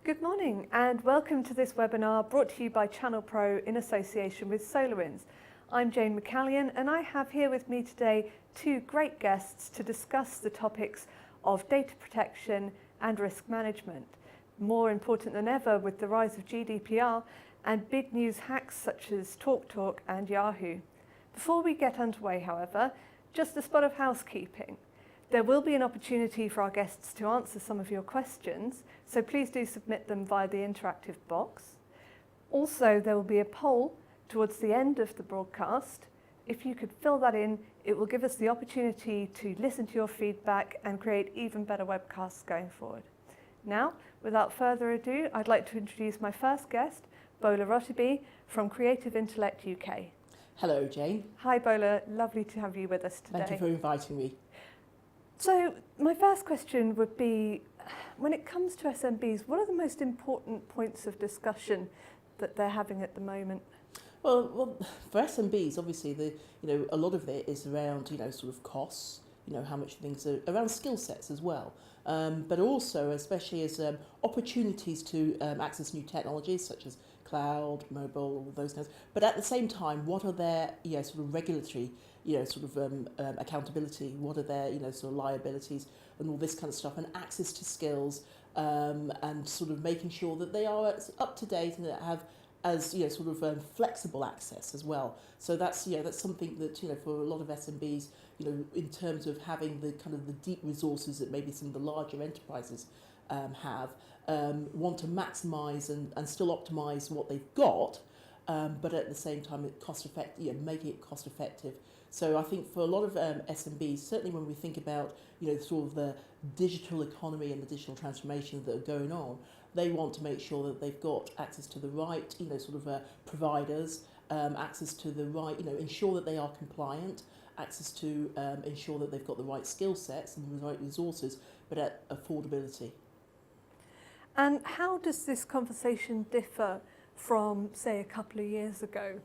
Good morning and welcome to this webinar brought to you by Channel Pro in association with SolarWinds. I'm Jane McCallion and I have here with me today two great guests to discuss the topics of data protection and risk management. More important than ever with the rise of GDPR and big news hacks such as TalkTalk and Yahoo. Before we get underway, however, just a spot of housekeeping. There will be an opportunity for our guests to answer some of your questions, so please do submit them via the interactive box. Also, there will be a poll towards the end of the broadcast. If you could fill that in, it will give us the opportunity to listen to your feedback and create even better webcasts going forward. Now, without further ado, I'd like to introduce my first guest, Bola Rotibi from Creative Intellect UK. Hello, Jane. Hi, Bola. Lovely to have you with us today. Thank you for inviting me. So my first question would be, when it comes to SMBs, what are the most important points of discussion that they're having at the moment? Well, for SMBs, obviously, a lot of it is around, sort of costs, how much things are around skill sets as well. But also, especially as opportunities to access new technologies such as cloud, mobile, all those kinds. But at the same time, what are their, sort of regulatory, accountability? What are their, sort of liabilities and all this kind of stuff, and access to skills, and sort of making sure that they are up to date and have as flexible access as well. So that's that's something that for a lot of SMBs, in terms of having the kind of the deep resources that maybe some of the larger enterprises have, want to maximise and still optimise what they've got, but at the same time making it cost effective. So I think for a lot of SMBs, certainly when we think about sort of the digital economy and the digital transformation that are going on, they want to make sure that they've got access to the right providers, access to the right, ensure that they are compliant, access to ensure that they've got the right skill sets and the right resources, but at affordability. And how does this conversation differ from, say, a couple of years ago?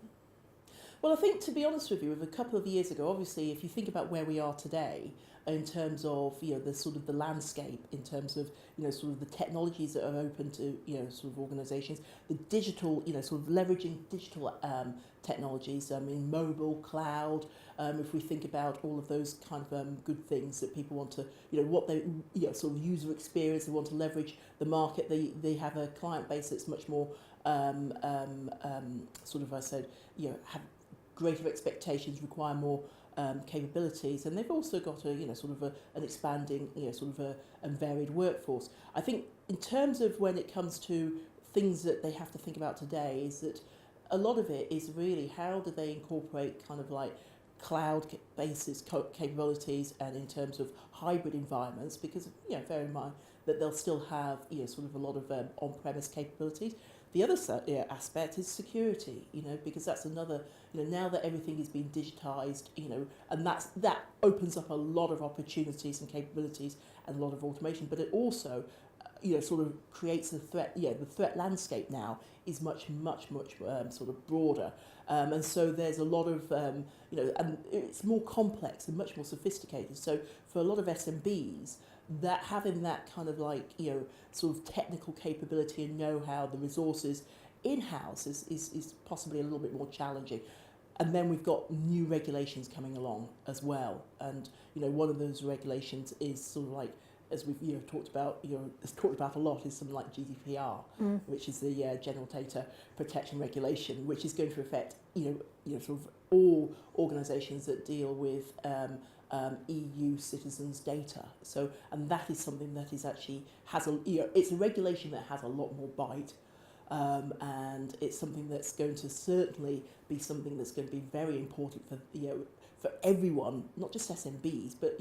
Well, I think, to be honest with you, a couple of years ago, obviously, if you think about where we are today, in terms of the sort of the landscape, in terms of sort of the technologies that are open to sort of organisations, the digital sort of leveraging digital technologies, mobile, cloud. If we think about all of those kind of good things that people want to what they sort of user experience, they want to leverage the market. They have a client base that's much more sort of, I said, have greater expectations, require more capabilities, and they've also got a sort of an expanding and varied workforce. I think in terms of when it comes to things that they have to think about today, is that a lot of it is really how do they incorporate kind of like cloud basis capabilities, and in terms of hybrid environments, because bear in mind that they'll still have sort of a lot of on-premise capabilities. The other aspect is security, because that's another, now that everything is being digitised, and that opens up a lot of opportunities and capabilities and a lot of automation, but it also, sort of creates a threat. The threat landscape now is much sort of broader, and so there's a lot of, and it's more complex and much more sophisticated. So for a lot of SMBs, that having that kind of like sort of technical capability and know-how, the resources in-house is possibly a little bit more challenging. And then we've got new regulations coming along as well, and one of those regulations is sort of like, as we've talked about a lot, is something like GDPR, which is the General Data Protection Regulation, which is going to affect sort of all organisations that deal with EU citizens' data. So, and that is something that is actually has a it's a regulation that has a lot more bite, and it's something that's going to certainly be something that's going to be very important for for everyone, not just SMBs, but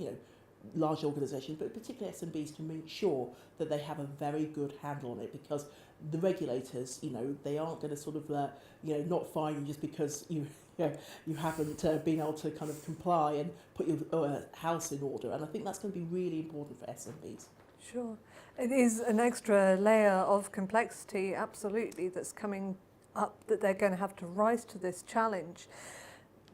large organisations, but particularly SMBs, to make sure that they have a very good handle on it, because the regulators, they aren't going to sort of not fine you just because you haven't been able to kind of comply and put your house in order. And I think that's going to be really important for SMBs. Sure. It is an extra layer of complexity, absolutely, that's coming up, that they're going to have to rise to this challenge.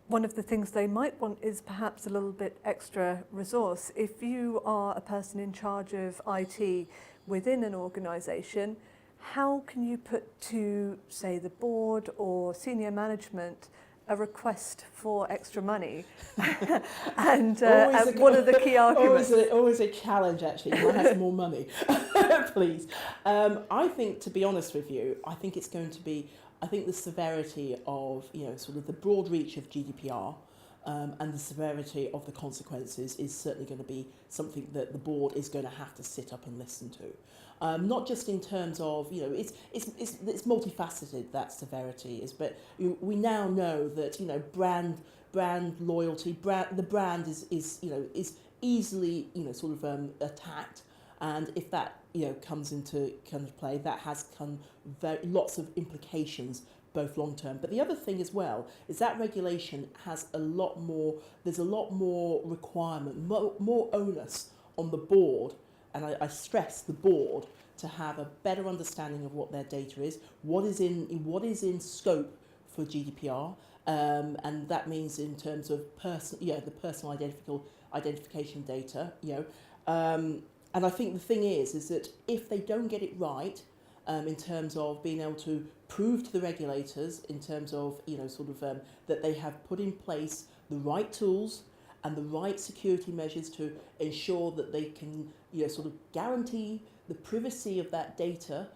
One of the things they might want is perhaps a little bit extra resource. If you are a person in charge of IT within an organisation, how can you put to, say, the board or senior management a request for extra money? And what are the key arguments? Always a challenge, actually. Can I have some more money? Please. I think, to be honest with you, I think it's going to be, I think the severity of, sort of the broad reach of GDPR and the severity of the consequences is certainly going to be something that the board is going to have to sit up and listen to. Not just in terms of, it's multifaceted, that severity is, but we now know that, brand loyalty, the brand is easily, sort of attacked. And if that, comes into kind of play, that has lots of implications, both long term. But the other thing as well is that regulation has there's a lot more requirement, more onus on the board, and I stress the board, to have a better understanding of what their data is, what is in scope for GDPR, and that means in terms of the personal identification data, and I think the thing is that if they don't get it right, in terms of being able to prove to the regulators, in terms of that they have put in place the right tools and the right security measures to ensure that they can sort of guarantee the privacy of that data,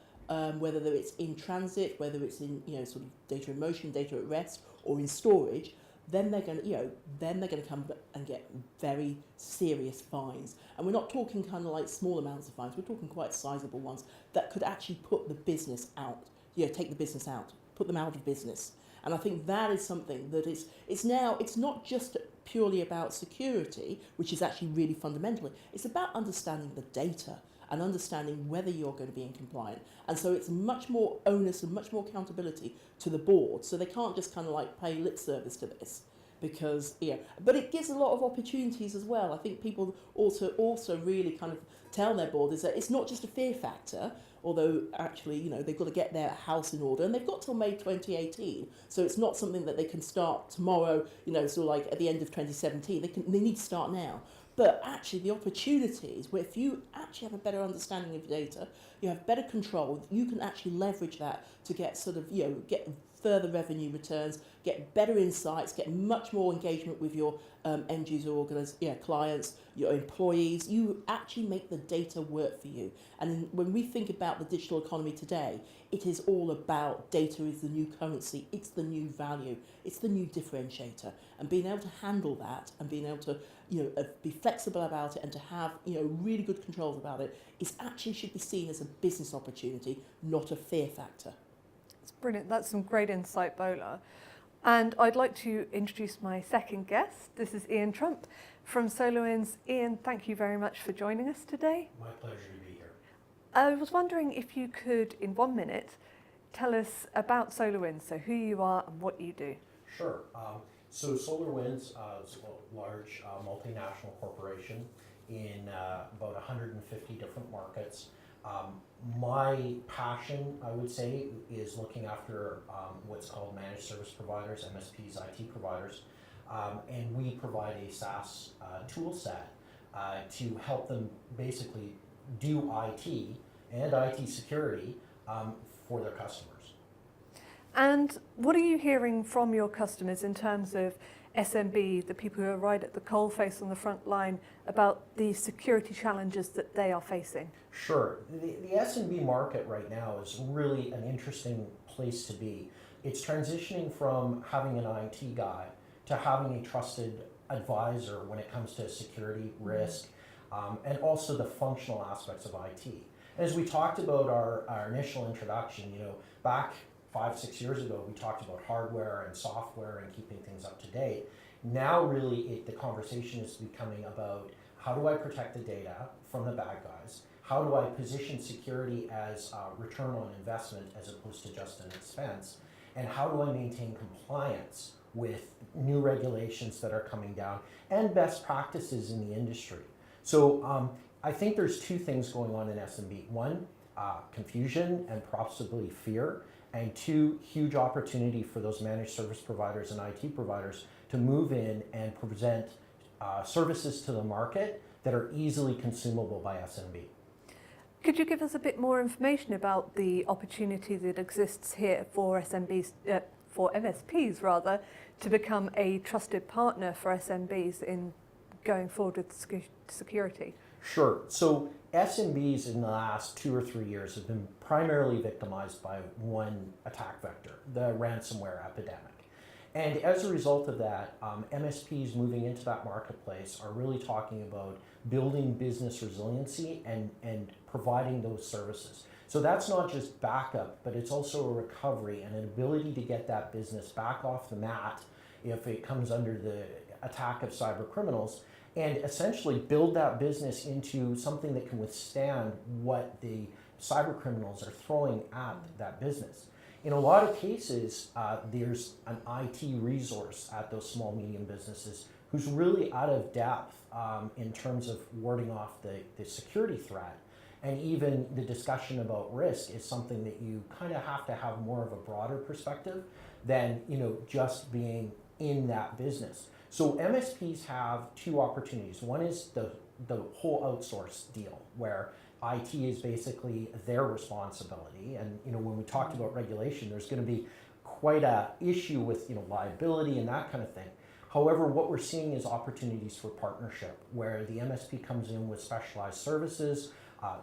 whether it's in transit, whether it's in sort of data in motion, data at rest, or in storage, then they're going to come and get very serious fines. And we're not talking kind of like small amounts of fines. We're talking quite sizable ones that could actually put the business out. Take the business out, put them out of business. And I think that is something that it's not just purely about security, which is actually really fundamental. It's about understanding the data and understanding whether you're going to be in compliant. And so it's much more onus and much more accountability to the board. So they can't just kind of like pay lip service to this, because but it gives a lot of opportunities as well. I think people also really kind of tell their board is that it's not just a fear factor, although actually they've got to get their house in order, and they've got till May 2018, so it's not something that they can start tomorrow, sort of like at the end of 2017. They need to start now. But actually the opportunities where if you actually have a better understanding of data, you have better control, you can actually leverage that to get sort of, get further revenue returns, get better insights, get much more engagement with your end user clients, your employees. You actually make the data work for you. And when we think about the digital economy today, it is all about data is the new currency, it's the new value, it's the new differentiator. And being able to handle that and being able to be flexible about it and to have really good controls about it should be seen as a business opportunity, not a fear factor. That's brilliant. That's some great insight, Bola. And I'd like to introduce my second guest. This is Ian Trent from SolarWinds. Ian, thank you very much for joining us today. My pleasure to be here. I was wondering if you could, in 1 minute, tell us about SolarWinds, so who you are and what you do. Sure. So SolarWinds is a large multinational corporation in about 150 different markets. My passion, I would say, is looking after what's called managed service providers, MSPs, IT providers, and we provide a SaaS tool set to help them basically do IT and IT security for their customers. And what are you hearing from your customers in terms of SMB, the people who are right at the coalface on the front line, about the security challenges that they are facing? Sure. The SMB market right now is really an interesting place to be. It's transitioning from having an IT guy to having a trusted advisor when it comes to security, risk, and also the functional aspects of IT. As we talked about our initial introduction, back 5-6 years ago, we talked about hardware and software and keeping things up to date. Now really the conversation is becoming about how do I protect the data from the bad guys? How do I position security as a return on investment as opposed to just an expense? And how do I maintain compliance with new regulations that are coming down and best practices in the industry? So I think there's two things going on in SMB. One, confusion and possibly fear. And two, huge opportunity for those managed service providers and IT providers to move in and present services to the market that are easily consumable by SMB. Could you give us a bit more information about the opportunity that exists here for SMBs, for MSPs rather, to become a trusted partner for SMBs in going forward with security? Sure. So SMBs in the last 2 or 3 years have been primarily victimized by one attack vector, the ransomware epidemic. And as a result of that, MSPs moving into that marketplace are really talking about building business resiliency and providing those services. So that's not just backup, but it's also a recovery and an ability to get that business back off the mat if it comes under the attack of cyber criminals, and essentially build that business into something that can withstand what the cyber criminals are throwing at that business. In a lot of cases, there's an IT resource at those small, medium businesses who's really out of depth in terms of warding off the security threat. And even the discussion about risk is something that you kind of have to have more of a broader perspective than, just being in that business. So MSPs have two opportunities. One is the whole outsource deal, where IT is basically their responsibility. And when we talked about regulation, there's going to be quite a issue with liability and that kind of thing. However, what we're seeing is opportunities for partnership, where the MSP comes in with specialized services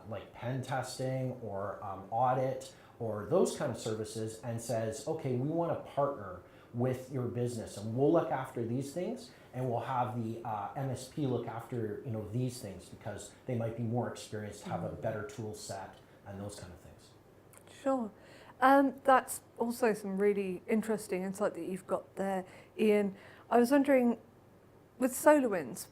like pen testing or audit or those kind of services, and says, okay, we want to partner with your business, and we'll look after these things, and we'll have the MSP look after these things, because they might be more experienced, have a better tool set, and those kind of things. Sure. That's also some really interesting insight that you've got there, Ian. I was wondering, with SolarWinds,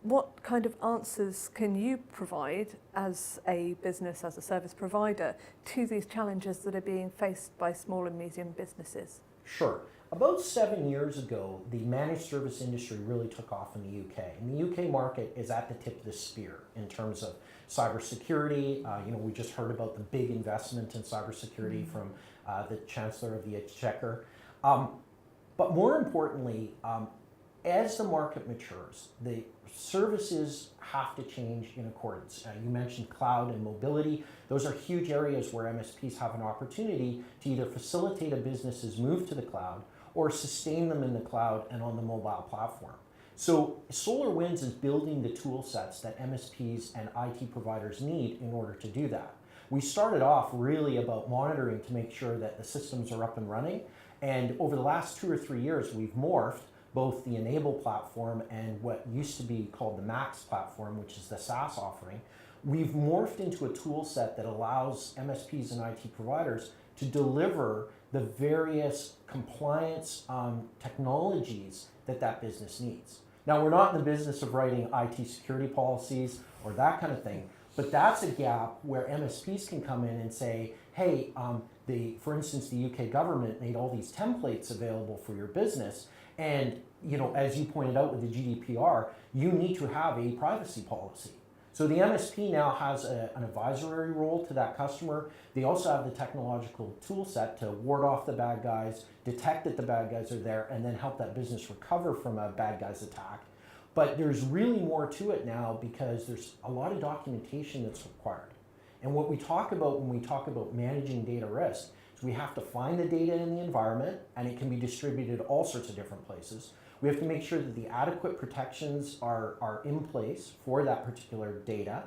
what kind of answers can you provide as a business, as a service provider, to these challenges that are being faced by small and medium businesses? Sure. About 7 years ago, the managed service industry really took off in the UK. And the UK market is at the tip of the spear in terms of cybersecurity. We just heard about the big investment in cybersecurity from the Chancellor of the Exchequer. But more importantly, as the market matures, the services have to change in accordance. You mentioned cloud and mobility. Those are huge areas where MSPs have an opportunity to either facilitate a business's move to the cloud or sustain them in the cloud and on the mobile platform. So SolarWinds is building the tool sets that MSPs and IT providers need in order to do that. We started off really about monitoring to make sure that the systems are up and running. And over the last 2 or 3 years, we've morphed both the Enable platform and what used to be called the Max platform, which is the SaaS offering. We've morphed into a tool set that allows MSPs and IT providers to deliver the various compliance technologies that business needs. Now, we're not in the business of writing IT security policies or that kind of thing, but that's a gap where MSPs can come in and say, hey, for instance, the UK government made all these templates available for your business. And, as you pointed out with the GDPR, you need to have a privacy policy. So the MSP now has an advisory role to that customer. They also have the technological tool set to ward off the bad guys, detect that the bad guys are there, and then help that business recover from a bad guy's attack. But there's really more to it now, because there's a lot of documentation that's required. And what we talk about when we talk about managing data risk is we have to find the data in the environment, and it can be distributed all sorts of different places. We have to make sure that the adequate protections are in place for that particular data.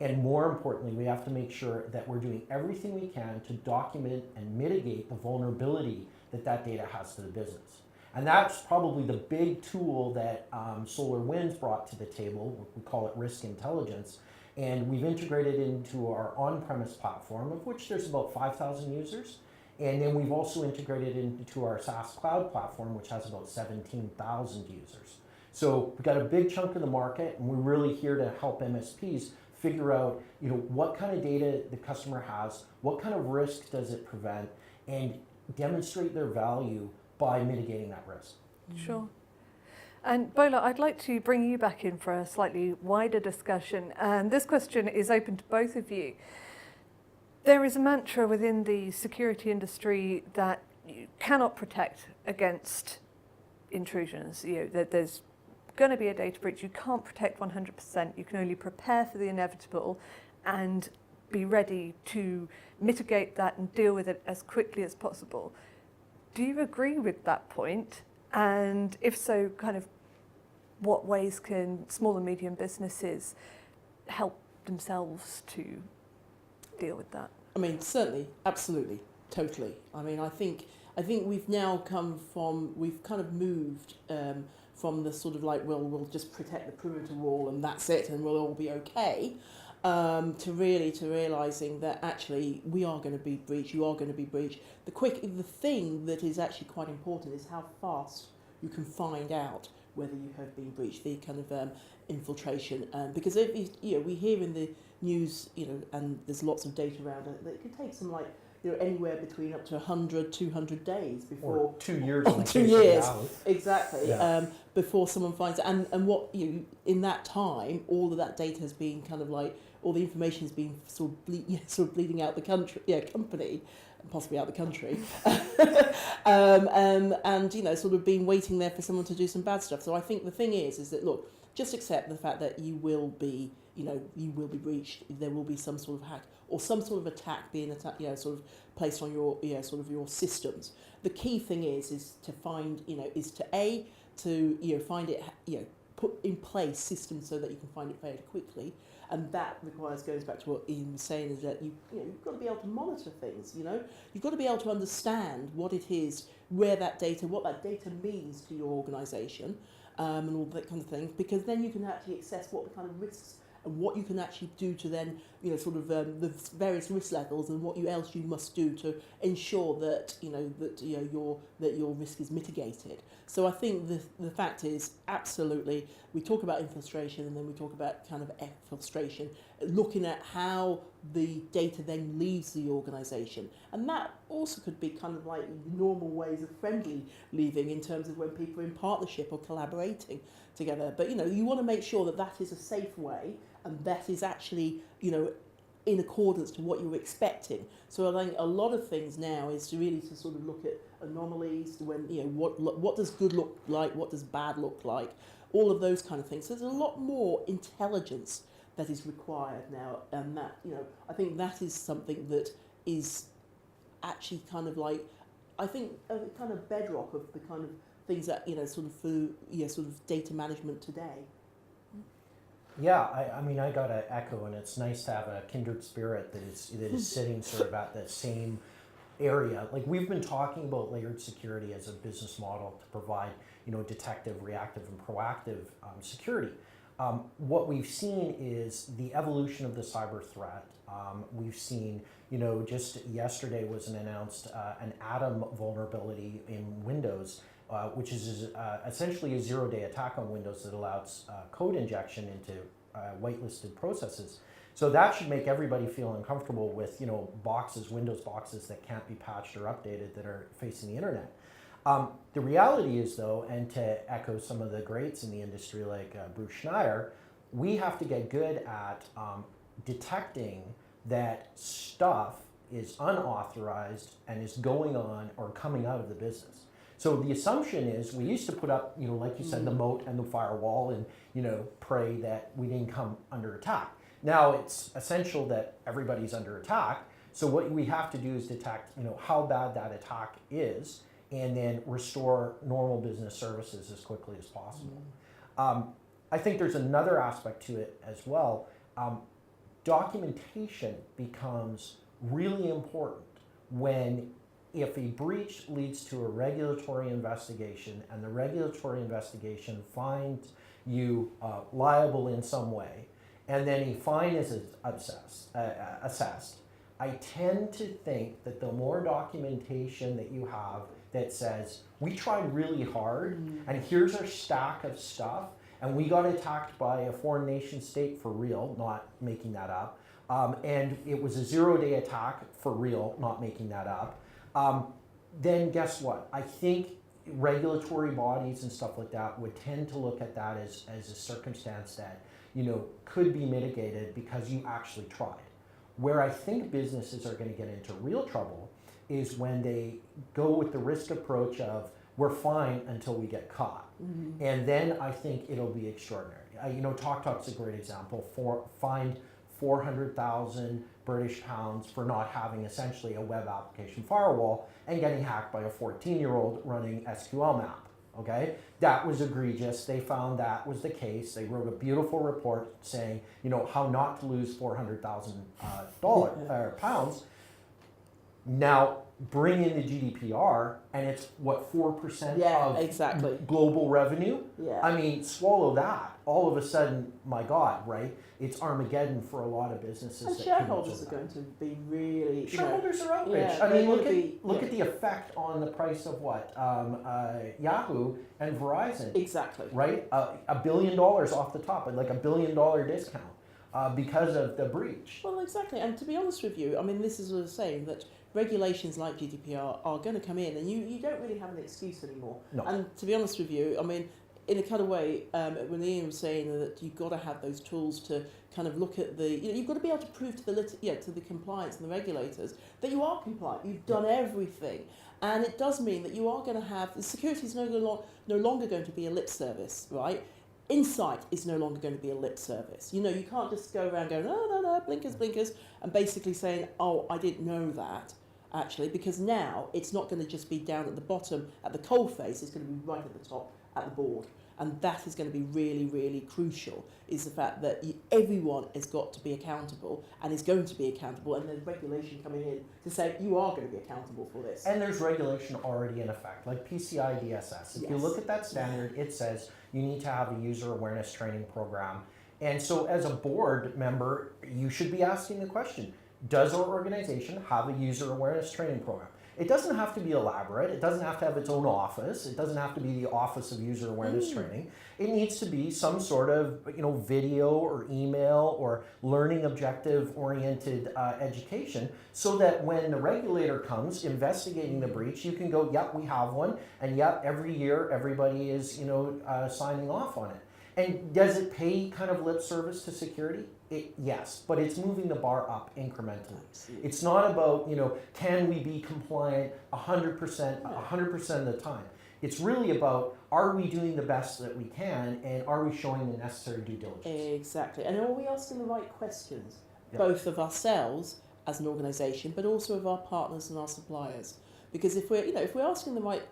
And more importantly, we have to make sure that we're doing everything we can to document and mitigate the vulnerability that data has to the business. And that's probably the big tool that SolarWinds brought to the table. We call it risk intelligence. And we've integrated into our on-premise platform, of which there's about 5,000 users. And then we've also integrated into our SaaS cloud platform, which has about 17,000 users. So we've got a big chunk of the market, and we're really here to help MSPs figure out, what kind of data the customer has, what kind of risk does it prevent, and demonstrate their value by mitigating that risk. Sure. And Bola, I'd like to bring you back in for a slightly wider discussion. And this question is open to both of you. There is a mantra within the security industry that you cannot protect against intrusions. That there's going to be a data breach. You can't protect 100%. You can only prepare for the inevitable and be ready to mitigate that and deal with it as quickly as possible. Do you agree with that point? And if so, kind of what ways can small and medium businesses help themselves to deal with that? I mean, certainly, absolutely, totally. I mean, I think we've now we've kind of moved from the sort of like, well, we'll just protect the perimeter wall and that's it and we'll all be okay, to realising that actually we are going to be breached, you are going to be breached. The thing that is actually quite important is how fast you can find out whether you have been breached, the kind of infiltration. Because if we hear in the news, and there's lots of data around it, that it could take some anywhere between up to 100, 200 days before... Or 2 years. Oh, 2 years, exactly, Yeah. before someone finds it. And what, in that time, all of that data has been kind of like, all the information has been sort of bleeding out the country, company, and possibly out the country, and sort of been waiting there for someone to do some bad stuff. So I think the thing is that, look, just accept the fact that you will be breached. There will be some sort of hack or some sort of attack being sort of placed on your sort of your systems. The key thing is to find find it, put in place systems so that you can find it fairly quickly. And that goes back to what Ian was saying, is that you've got to be able to monitor things, You've got to be able to understand what it is, what that data means to your organisation, and all that kind of thing, because then you can actually assess what the kind of risks and what you can actually do to then, the various risk levels and what else you must do to ensure that, your risk is mitigated. So I think the fact is, absolutely, we talk about infiltration and then we talk about kind of exfiltration, looking at how the data then leaves the organisation. And that also could be kind of like normal ways of friendly leaving, in terms of when people are in partnership or collaborating together. But, you want to make sure that that is a safe way, and that is actually, in accordance to what you're expecting. So I think a lot of things now is to sort of look at anomalies, when, what does good look like, what does bad look like, all of those kind of things. So there's a lot more intelligence that is required now, and that, I think that is something that is actually kind of like, I think, a kind of bedrock of the kind of things that, sort of data management today. Yeah, I mean, I got to echo, and it's nice to have a kindred spirit that is sitting sort of at the same area. Like, we've been talking about layered security as a business model to provide, detective, reactive, and proactive security. What we've seen is the evolution of the cyber threat. We've seen, just yesterday was announced an Atom vulnerability in Windows, which is essentially a zero-day attack on Windows that allows code injection into whitelisted processes. So that should make everybody feel uncomfortable with, Windows boxes that can't be patched or updated that are facing the internet. The reality is, though, and to echo some of the greats in the industry like Bruce Schneier, we have to get good at detecting that stuff is unauthorized and is going on or coming out of the business. So the assumption is, we used to put up, like you said, the moat and the firewall, and, pray that we didn't come under attack. Now it's essential that everybody's under attack. So what we have to do is detect, how bad that attack is, and then restore normal business services as quickly as possible. I think there's another aspect to it as well. Documentation becomes really important if a breach leads to a regulatory investigation, and the regulatory investigation finds you liable in some way, and then a fine is assessed, I tend to think that the more documentation that you have that says, we tried really hard, and here's our stack of stuff, and we got attacked by a foreign nation state for real, not making that up, and it was a zero-day attack for real, not making that up, then guess what? I think regulatory bodies and stuff like that would tend to look at that as a circumstance that, could be mitigated because you actually tried. Where I think businesses are going to get into real trouble is when they go with the risk approach of, we're fine until we get caught. And then I think it'll be extraordinary. TalkTalk's a great example. Fined $400,000, British pounds for not having essentially a web application firewall and getting hacked by a 14-year-old running SQL map. Okay, that was egregious. They found that was the case. They wrote a beautiful report saying, how not to lose $400,000 pounds. Now bring in the GDPR, and it's what, 4% of exactly. global revenue. Yeah. I mean, swallow that. All of a sudden, my God, right? It's Armageddon for a lot of businesses. And shareholders are going to be really. Shareholders are outraged. Yeah, I mean, look at the effect on the price of what Yahoo and Verizon. Exactly. Right, $1 billion off the top, like $1 billion discount because of the breach. Well, exactly. And to be honest with you, I mean, this is what I'm saying, that regulations like GDPR are going to come in, and you don't really have an excuse anymore. No. And to be honest with you, I mean, in a kind of way, when Ian was saying that you've got to have those tools to kind of look at the, you've got to be able to prove to the compliance and the regulators that you are compliant. You've done everything, and it does mean that you are going to have the security is no longer going to be a lip service, right? Insight is no longer going to be a lip service. You can't just go around going, no, blinkers, and basically saying, oh, I didn't know that. Actually, because now it's not going to just be down at the bottom at the coal face, it's going to be right at the top at the board. And that is going to be really, really crucial, is the fact that everyone has got to be accountable and is going to be accountable, and there's regulation coming in to say you are going to be accountable for this. And there's regulation already in effect, like PCI DSS. If you look at that standard, it says you need to have a user awareness training program. And so as a board member, you should be asking the question, does our organization have a user awareness training program? It doesn't have to be elaborate. It doesn't have to have its own office. It doesn't have to be the Office of User Awareness Training. It needs to be some sort of video or email or learning objective oriented education, so that when the regulator comes investigating the breach, you can go, yep, we have one, and yep, every year everybody is signing off on it. And does it pay kind of lip service to security? Yes, but it's moving the bar up incrementally. Absolutely. It's not about, can we be compliant 100% of the time. It's really about, are we doing the best that we can, and are we showing the necessary due diligence? Exactly. And are we asking the right questions, Yep. both of ourselves as an organisation, but also of our partners and our suppliers? Because if we're asking the right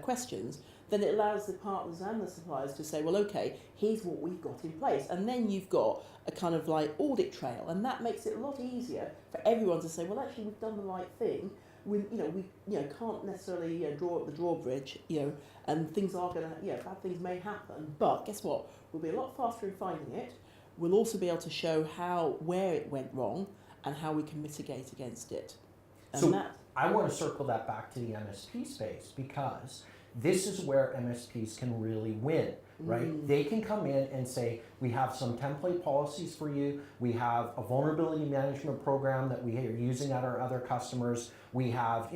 questions, then it allows the partners and the suppliers to say, well, okay, here's what we've got in place. And then you've got a kind of like audit trail, and that makes it a lot easier for everyone to say, well, actually, we've done the right thing. We can't necessarily draw up the drawbridge, and things are going to, bad things may happen. But guess what? We'll be a lot faster in finding it. We'll also be able to show where it went wrong and how we can mitigate against it. And So I want to circle that back to the MSP space, because this is where MSPs can really win, right? They can come in and say, we have some template policies for you. We have a vulnerability management program that we are using at our other customers. We have,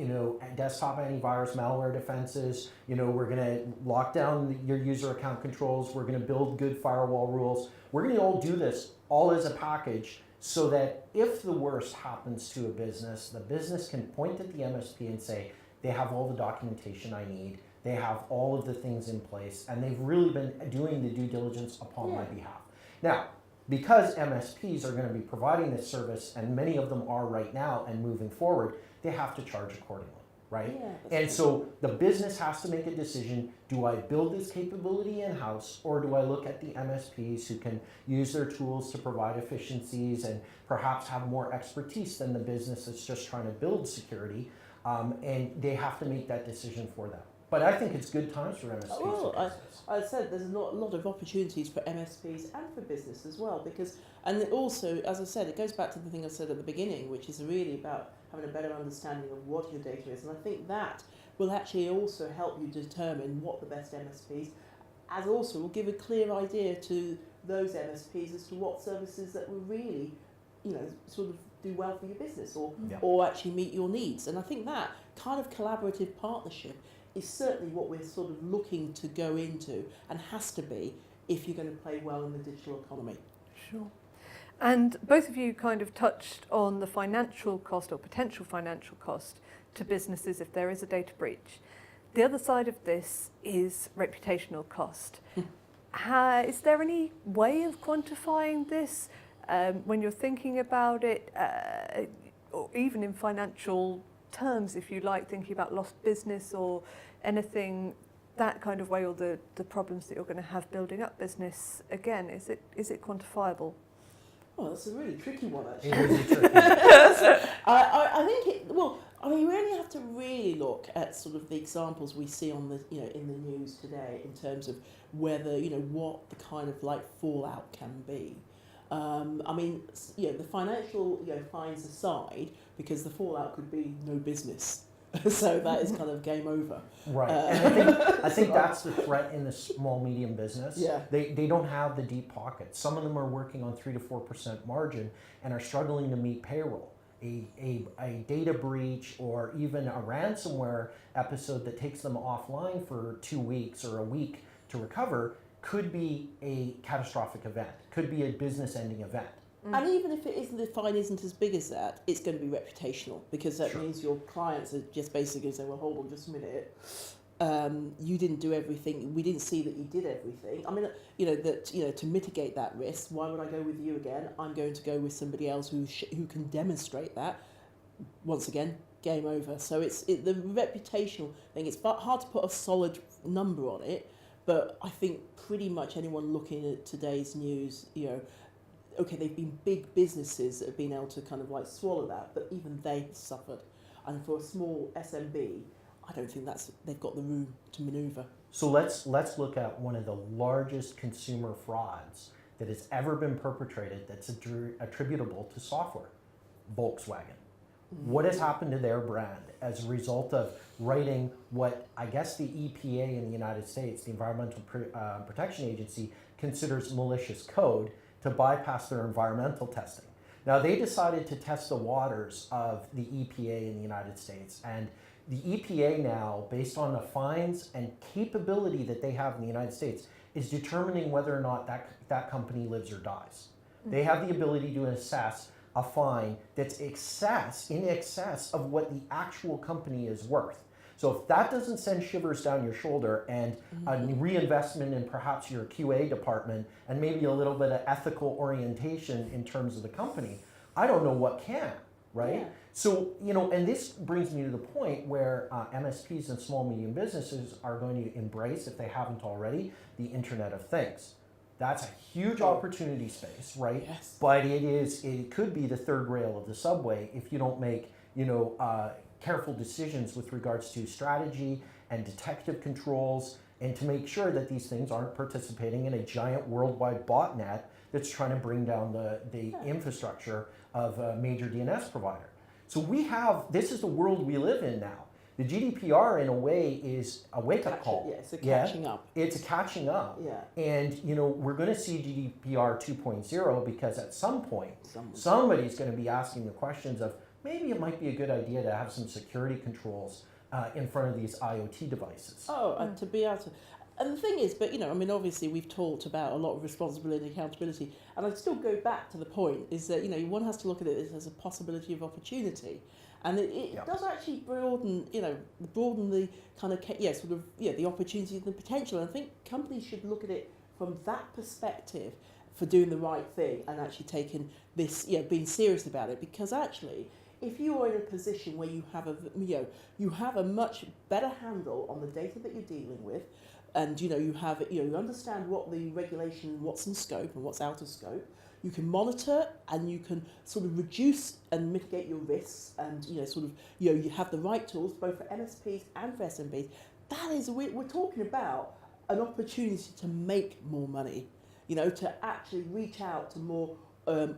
desktop antivirus, malware defenses. We're going to lock down your user account controls. We're going to build good firewall rules. We're going to all do this all as a package, so that if the worst happens to a business, the business can point at the MSP and say, they have all the documentation I need. They have all of the things in place, and they've really been doing the due diligence upon my behalf. Now, because MSPs are going to be providing this service, and many of them are right now and moving forward, they have to charge accordingly, right? Yeah, and so the business has to make a decision, do I build this capability in-house, or do I look at the MSPs who can use their tools to provide efficiencies and perhaps have more expertise than the business that's just trying to build security, and they have to make that decision for them. But I think it's good times for MSPs. Well, I said there's a lot of opportunities for MSPs and for business as well, and it also, as I said, it goes back to the thing I said at the beginning, which is really about having a better understanding of what your data is, and I think that will actually also help you determine what the best MSPs, as also will give a clear idea to those MSPs as to what services that will really, sort of do well for your business or actually meet your needs. And I think that kind of collaborative partnership is certainly what we're sort of looking to go into, and has to be if you're going to play well in the digital economy. Sure. And both of you kind of touched on the financial cost or potential financial cost to businesses if there is a data breach. The other side of this is reputational cost. Is there any way of quantifying this? when you're thinking about it, or even in financial terms, if you like, thinking about lost business or anything that kind of way, or the problems that you're going to have building up business, again, is it quantifiable? Oh, that's a really tricky one, actually. It is a tricky. I think we only have to really look at sort of the examples we see on the, in the news today in terms of whether, what the kind of like fallout can be. The financial, fines aside, because the fallout could be no business. So that is kind of game over. Right, and I think that's the threat in the small, medium business. Yeah. They don't have the deep pockets. Some of them are working on 3 to 4% margin and are struggling to meet payroll. A data breach or even a ransomware episode that takes them offline for 2 weeks or a week to recover could be a catastrophic event, could be a business-ending event. And even if the fine isn't as big as that, it's going to be reputational, because that means your clients are just basically saying, well, hold on just a minute, you didn't do everything, we didn't see that you did everything. I mean, to mitigate that risk, why would I go with you again? I'm going to go with somebody else who can demonstrate that. Once again, game over. So it's the reputational thing. It's hard to put a solid number on it, but I think pretty much anyone looking at today's news, okay, they've been big businesses that have been able to kind of like swallow that, but even they suffered. And for a small SMB, I don't think they've got the room to manoeuvre. So let's look at one of the largest consumer frauds that has ever been perpetrated that's attributable to software, Volkswagen. Mm-hmm. What has happened to their brand as a result of writing what I guess the EPA in the United States, the Environmental Protection Agency, considers malicious code to bypass their environmental testing. Now, they decided to test the waters of the EPA in the United States, and the EPA now, based on the fines and capability that they have in the United States, is determining whether or not that company lives or dies. Mm-hmm. They have the ability to assess a fine that's in excess of what the actual company is worth. So if that doesn't send shivers down your shoulder and a reinvestment in perhaps your QA department and maybe a little bit of ethical orientation in terms of the company, I don't know what can, right? Yeah. So, and this brings me to the point where MSPs and small, medium businesses are going to embrace, if they haven't already, the Internet of Things. That's a huge opportunity space, right? Yes. But it could be the third rail of the subway if you don't make, careful decisions with regards to strategy and detective controls, and to make sure that these things aren't participating in a giant worldwide botnet that's trying to bring down the infrastructure of a major DNS provider. So this is the world we live in now. The GDPR, in a way, is a wake-up call. Yeah, it's a catching up. It's a catching up. Yeah. And, we're going to see GDPR 2.0 because at some point, somebody's going to be asking the questions of, maybe it might be a good idea to have some security controls in front of these IoT devices. To be able to... And the thing is, but, obviously we've talked about a lot of responsibility and accountability, and I'd still go back to the point, is that, one has to look at it as a possibility of opportunity. And it does actually broaden the kind of, the opportunity and the potential. And I think companies should look at it from that perspective for doing the right thing and actually taking this, being serious about it, because actually, if you are in a position where you have a much better handle on the data that you're dealing with, and you understand what the regulation, what's in scope and what's out of scope, you can monitor and you can sort of reduce and mitigate your risks, and you have the right tools both for MSPs and for SMBs. That is, we're talking about an opportunity to make more money, to actually reach out to more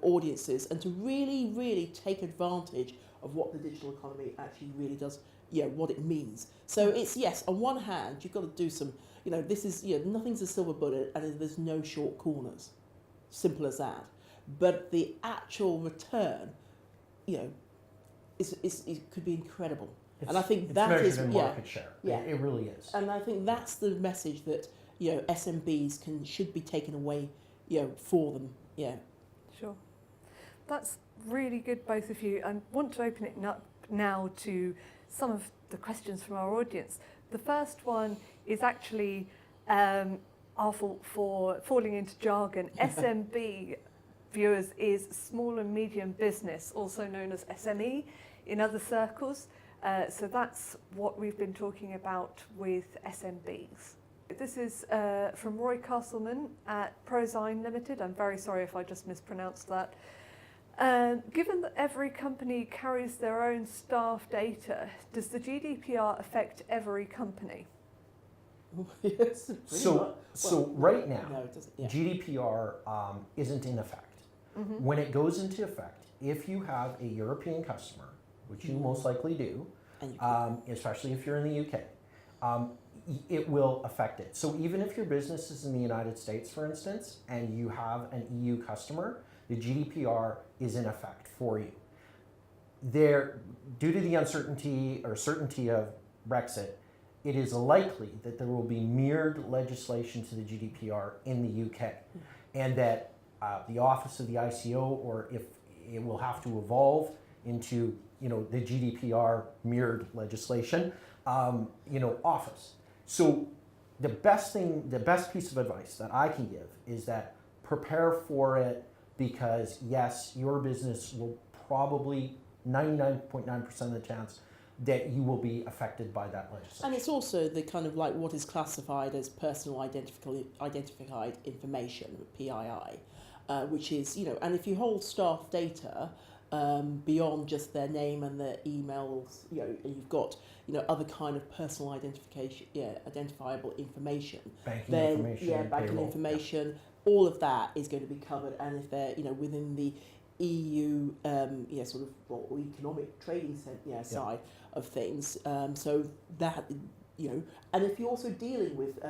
audiences and to really, really take advantage of what the digital economy actually really does, what it means. So it's, yes, on one hand, you've got to do some, this is, nothing's a silver bullet and there's no short corners. Simple as that. But the actual return, it could be incredible. I think that is measured in market share. Yeah, it really is. And I think that's the message that SMBs should be taken away, for them. Yeah. Sure. That's really good, both of you. I want to open it up now to some of the questions from our audience. The first one is actually our fault for falling into jargon. SMB, viewers is small and medium business, also known as SME in other circles. So that's what we've been talking about with SMBs. This is from Roy Castleman at Prozyme Limited. I'm very sorry if I just mispronounced that. Given that every company carries their own staff data, does the GDPR affect every company? Yes, So right now, no, it doesn't. Yeah. GDPR isn't in effect. When it goes into effect, if you have a European customer, which you most likely do, And you especially if you're in the UK, it will affect it. So even if your business is in the United States, for instance, and you have an EU customer, the GDPR is in effect for you. Due to the uncertainty or certainty of Brexit, it is likely that there will be mirrored legislation to the GDPR in the UK, and that the Office of the ICO, or if it will have to evolve into the GDPR mirrored legislation, office. So the best piece of advice that I can give is that prepare for it, because yes, your business will probably 99.9% of the chance that you will be affected by that legislation. And it's also the kind of like what is classified as personal identified information, PII, which is, and if you hold staff data beyond just their name and their emails, and you've got, other kind of personal identifiable information. Banking then, information, banking payroll, information, all of that is going to be covered. And if they're, within the EU, sort of economic trading side of things, so that, and if you're also dealing with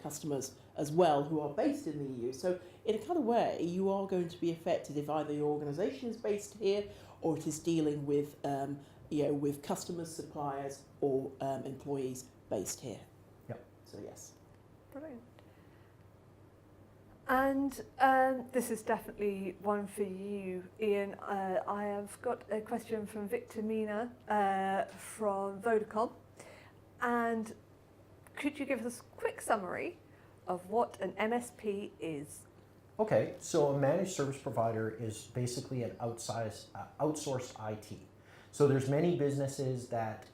customers as well who are based in the EU, so in a kind of way you are going to be affected if either your organisation is based here or it is dealing with, with customers, suppliers, or employees based here. Yep. So yes. Brilliant. And this is definitely one for you, Ian. I have got a question from Victor Mina from Vodacom. And could you give us a quick summary of what an MSP is? Okay, so a managed service provider is basically an outsourced IT. So there's many businesses that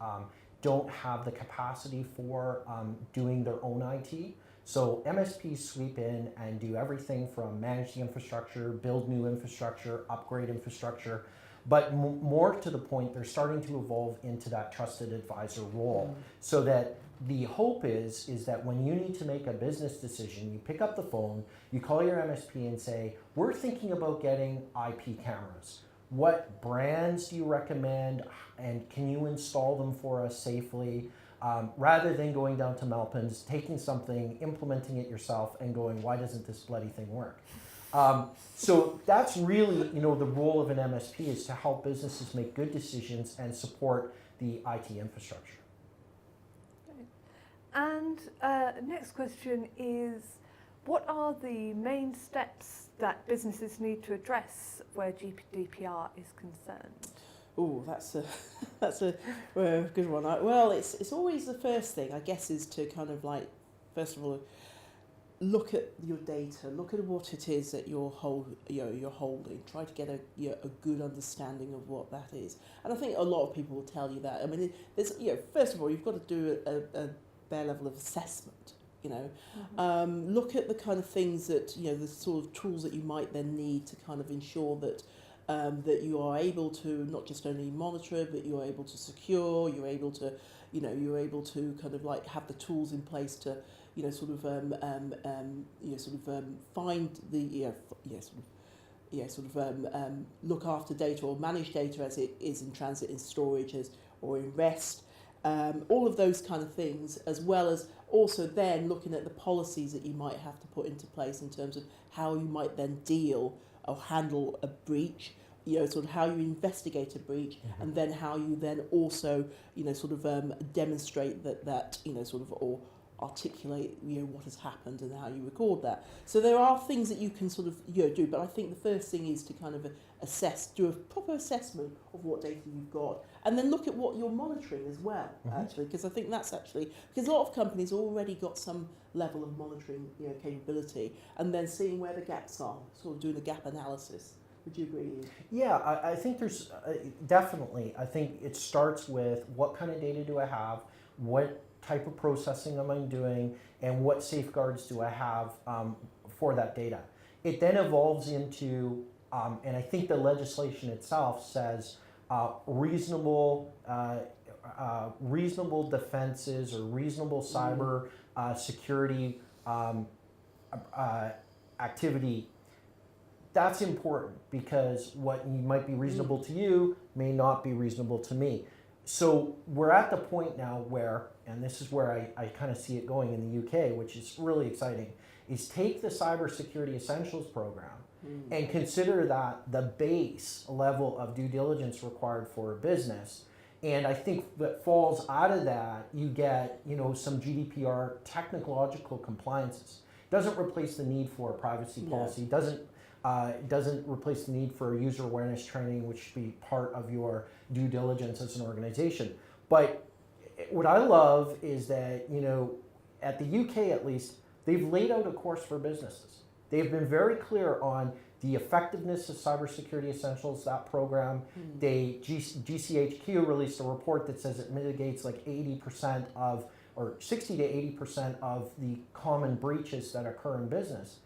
don't have the capacity for doing their own IT. So MSPs sweep in and do everything from manage the infrastructure, build new infrastructure, upgrade infrastructure. But more to the point, they're starting to evolve into that trusted advisor role. So that the hope is that when you need to make a business decision, you pick up the phone, you call your MSP and say, we're thinking about getting IP cameras. What brands do you recommend, and can you install them for us safely? Rather than going down to Melpin's, taking something, implementing it yourself, and going, why doesn't this bloody thing work? So that's really, the role of an MSP, is to help businesses make good decisions and support the IT infrastructure. And next question is, what are the main steps that businesses need to address where GDPR is concerned? Oh, that's a good one. Well, it's always the first thing, I guess, is to kind of like, first of all, look at your data, look at what it is that you're holding. Try to get a good understanding of what that is. And I think a lot of people will tell you that. I mean, there's first of all, you've got to do a bare level of assessment. Look at the kind of things that the sort of tools that you might then need to kind of ensure that that you are able to not just only monitor it, but you're able to secure. You're able to kind of like have the tools in place to find the look after data or manage data as it is in transit, in storage, or in rest. All of those kind of things, as well as also then looking at the policies that you might have to put into place in terms of how you might then deal or handle a breach, sort of how you investigate a breach, and then how you then also, demonstrate that or articulate, what has happened and how you record that. So there are things that you can sort of, do, but I think the first thing is to kind of do a proper assessment of what data you've got, and then look at what you're monitoring as well, actually, because I think that's actually, because a lot of companies already got some level of monitoring, capability, and then seeing where the gaps are, sort of doing a gap analysis. Would you agree, Ian? Yeah, I think there's definitely, I think it starts with what kind of data do I have, what type of processing am I doing, and what safeguards do I have for that data. It then evolves into, and I think the legislation itself says reasonable defenses or reasonable cyber security activity. That's important because what might be reasonable to you may not be reasonable to me. So we're at the point now where, and this is where I kind of see it going in the UK, which is really exciting, is take the Cybersecurity Essentials program and consider that the base level of due diligence required for a business. And I think that falls out of that, you get some GDPR technological compliances. Doesn't replace the need for a privacy policy, doesn't replace the need for user awareness training, which should be part of your due diligence as an organization. But what I love is that, at the UK at least, they've laid out a course for businesses. They've been very clear on the effectiveness of Cybersecurity Essentials, that program. GCHQ released a report that says it mitigates like 80% of, or 60 to 80% of the common breaches that occur in business.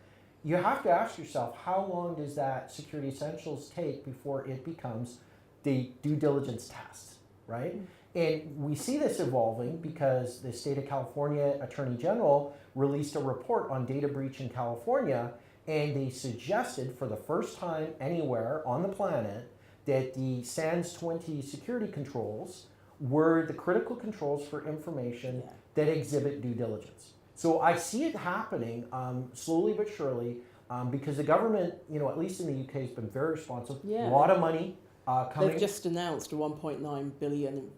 You have to ask yourself, how long does that Security Essentials take before it becomes the due diligence test, right? And we see this evolving because the state of California Attorney General released a report on data breach in California, and they suggested for the first time anywhere on the planet that the SANS 20 security controls were the critical controls for information that exhibit due diligence. So I see it happening slowly but surely because the government, at least in the UK, has been very responsive. A lot of money coming. They've just announced a £1.9 billion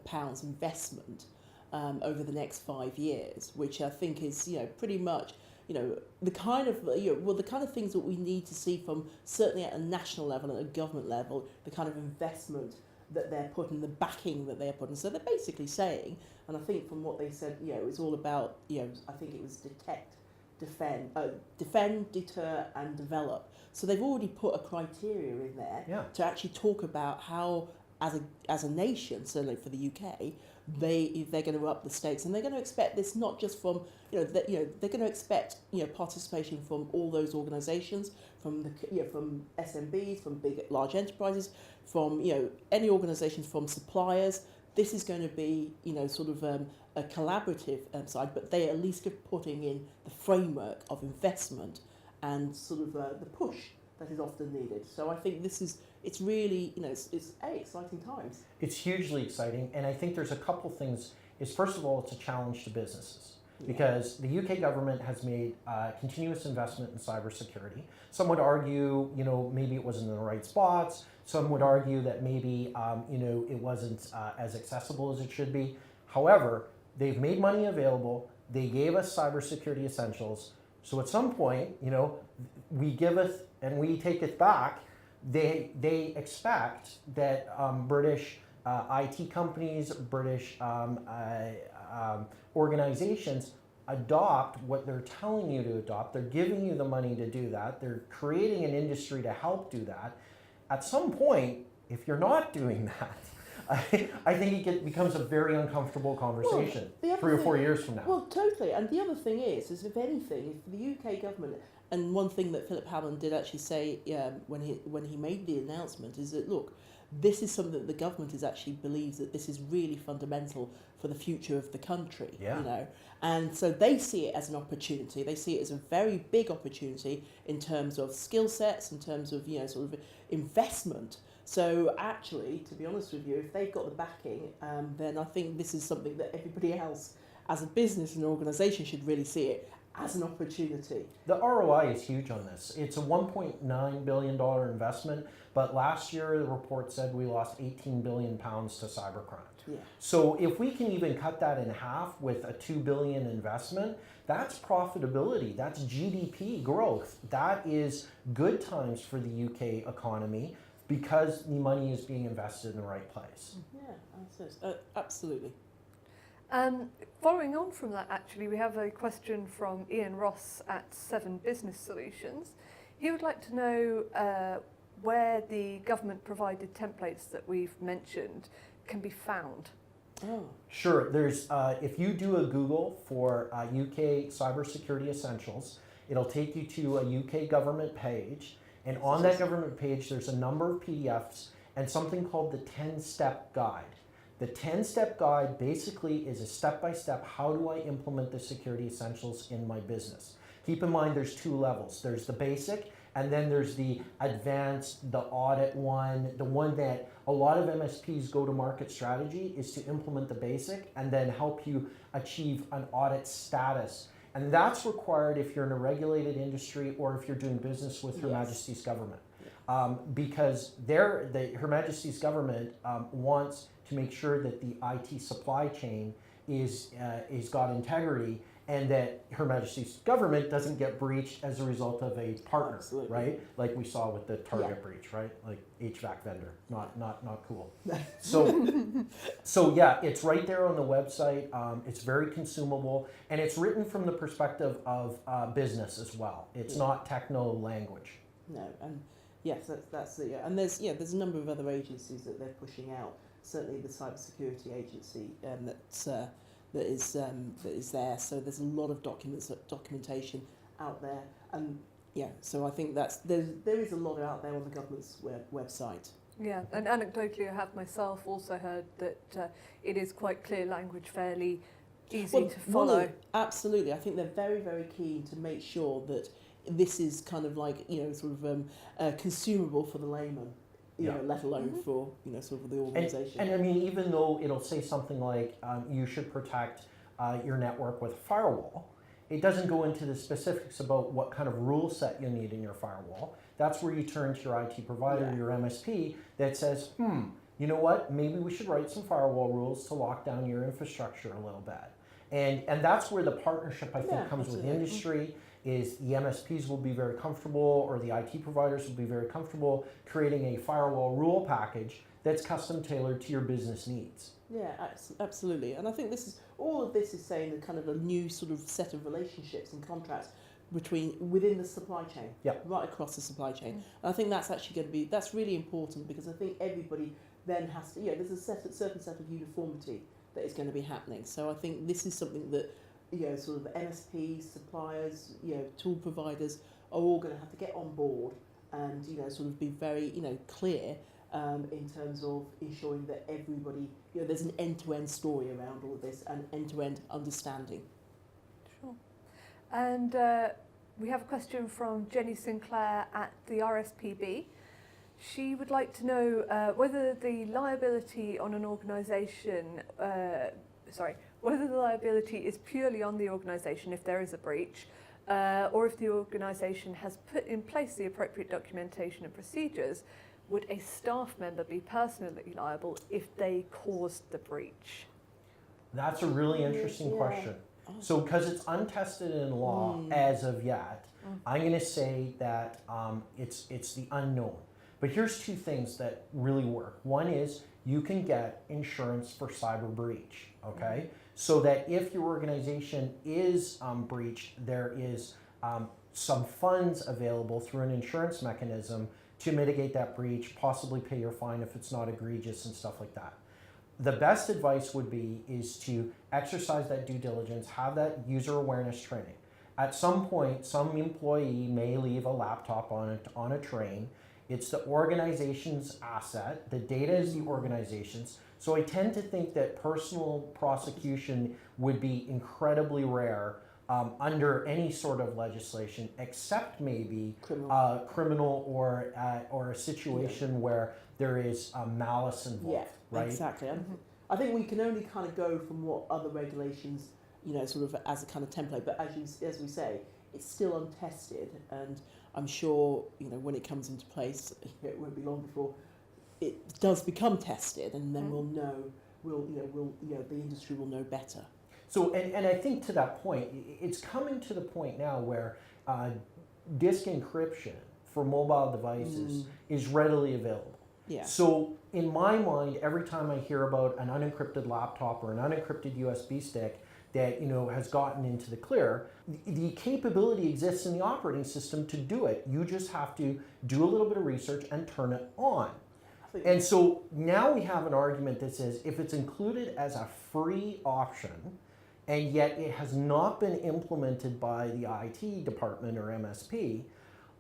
pounds investment over the next 5 years, which I think is, pretty much, the kind of, the kind of things that we need to see from certainly at a national level and at a government level, the kind of investment that they're putting, the backing that they're putting. So they're basically saying, and I think from what they said, it's all about, I think it was defend, deter, and develop. So they've already put a criteria in there to actually talk about how, as a nation, certainly for the UK, they're going to up the stakes, and they're going to expect this not just from they're going to expect participation from all those organisations, from from SMBs, from large enterprises, from any organisations, from suppliers. This is going to be sort of a collaborative side, but they at least are putting in the framework of investment and sort of the push that is often needed. So I think it's really it's exciting times. It's hugely exciting, and I think there's a couple things. First of all, it's a challenge to businesses because the UK government has made continuous investment in cybersecurity. Some would argue, maybe it wasn't in the right spots. Some would argue that maybe, it wasn't as accessible as it should be. However, they've made money available. They gave us Cybersecurity Essentials. So at some point, we giveth and we taketh back. They expect that British IT companies, British organizations adopt what they're telling you to adopt. They're giving you the money to do that. They're creating an industry to help do that. At some point, if you're not doing that, I think it becomes a very uncomfortable conversation 3 or 4 years from now. Well, totally. And the other thing is if anything, if the UK government, and one thing that Philip Hammond did actually say when he made the announcement is that, look, this is something that the government actually believes that this is really fundamental for the future of the country, and so they see it as an opportunity. They see it as a very big opportunity in terms of skill sets, in terms of sort of investment. So actually, to be honest with you, if they've got the backing, then I think this is something that everybody else, as a business and organisation, should really see it as an opportunity. The ROI is huge on this. It's a $1.9 billion investment, but last year the report said we lost £18 billion to cybercrime. Yeah. So if we can even cut that in half with a $2 billion investment, that's profitability, that's GDP growth, that is good times for the UK economy. because the money is being invested in the right place. Yeah, absolutely. Following on from that, actually, we have a question from Ian Ross at 7 Business Solutions. He would like to know where the government-provided templates that we've mentioned can be found. Oh. Sure. There's if you do a Google for UK cybersecurity essentials, it'll take you to a UK government page, and on that government page, there's a number of PDFs and something called the 10-step guide. The 10-step guide basically is a step-by-step, how do I implement the security essentials in my business? Keep in mind there's 2 levels. There's the basic, and then there's the advanced, the audit one, the one that a lot of MSPs go-to-market strategy is to implement the basic and then help you achieve an audit status. And that's required if you're in a regulated industry or if you're doing business with Her Majesty's government. Because Her Majesty's government wants to make sure that the IT supply chain is got integrity, and that Her Majesty's government doesn't get breached as a result of a partner, right? Like we saw with the Target breach, right? Like HVAC vendor, not cool. So yeah, it's right there on the website. It's very consumable, and it's written from the perspective of business as well. It's not techno language. No, and yes, that's it. Yeah. And there's a number of other agencies that they're pushing out. Certainly the cybersecurity agency that is there. So there's a lot of documentation out there, and so I think there is a lot out there on the government's website. Yeah, and anecdotally, I have myself also heard that it is quite clear language, fairly easy to follow. Absolutely, I think they're very, very keen to make sure that this is kind of like consumable for the layman. Let alone for sort of the organisation. And I mean, even though it'll say something like you should protect your network with a firewall, it doesn't go into the specifics about what kind of rule set you need in your firewall. That's where you turn to your IT provider, your MSP, that says, you know what, maybe we should write some firewall rules to lock down your infrastructure a little bit. And that's where the partnership, I think, comes with industry. Is the MSPs will be very comfortable, or the IT providers will be very comfortable creating a firewall rule package that's custom tailored to your business needs. Yeah, absolutely. And I think all of this is saying a kind of a new sort of set of relationships and contracts within the supply chain, right across the supply chain. And I think that's actually that's really important, because I think everybody then has to, there's a certain set of uniformity that is going to be happening. So I think this is something that sort of MSPs, suppliers, tool providers are all going to have to get on board and, sort of be very, clear in terms of ensuring that everybody, there's an end-to-end story around all of this and end-to-end understanding. Sure. And we have a question from Jenny Sinclair at the RSPB. She would like to know whether the liability on an organisation, whether the liability is purely on the organisation if there is a breach, or if the organisation has put in place the appropriate documentation and procedures. Would a staff member be personally liable if they caused the breach? That's a really interesting question. So because it's untested in law as of yet, I'm going to say that it's the unknown. But here's 2 things that really work. One is you can get insurance for cyber breach, okay? So that if your organization is breached, there is some funds available through an insurance mechanism to mitigate that breach, possibly pay your fine if it's not egregious and stuff like that. The best advice would be is to exercise that due diligence, have that user awareness training. At some point, some employee may leave a laptop on a train. It's the organization's asset. The data is the organization's. So I tend to think that personal prosecution would be incredibly rare under any sort of legislation, except maybe criminal or a situation where there is malice involved. Right? Exactly. I think we can only kind of go from what other regulations, sort of as a kind of template. But as we say, it's still untested, and I'm sure when it comes into place, it won't be long before it does become tested, and then we'll know. The industry will know better. So, and I think to that point, it's coming to the point now where disk encryption for mobile devices is readily available. Yeah. So in my mind, every time I hear about an unencrypted laptop or an unencrypted USB stick that has gotten into the clear, the capability exists in the operating system to do it. You just have to do a little bit of research and turn it on. And so now we have an argument that says if it's included as a free option and yet it has not been implemented by the IT department or MSP,